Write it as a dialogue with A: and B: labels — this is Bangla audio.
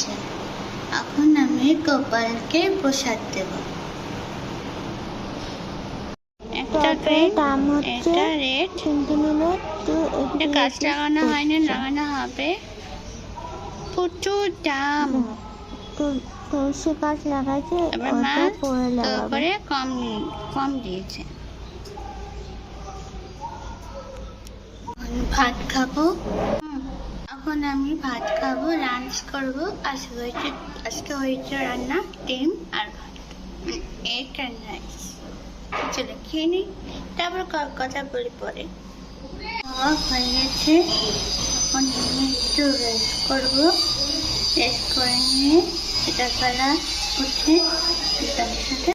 A: হয়েছে। এখন আমি গোপালকে প্রসাদ দেব। একটা রেড, এটা রেড, এটা গাছ লাগানো হয়নি, লাগানো হবে। প্রচুর দাম।
B: তুলসী গাছ লাগাইছে,
A: এবার মা তারপরে কম কম দিয়েছে। ভাত খাবো। এখন আমি ভাত খাবো, লাঞ্চ করবো। আজকে হয়েছে রান্না ডিম আর ভাত, এগ অ্যান্ড রাইস। চলো খেয়ে নিই, তারপর কথা বলি পরে। খাওয়া হয়ে গেছে, এখন আমি একটু রেস্ট করবো। রেস্ট করে নিয়ে বিকালবেলা উঠে পিতার সাথে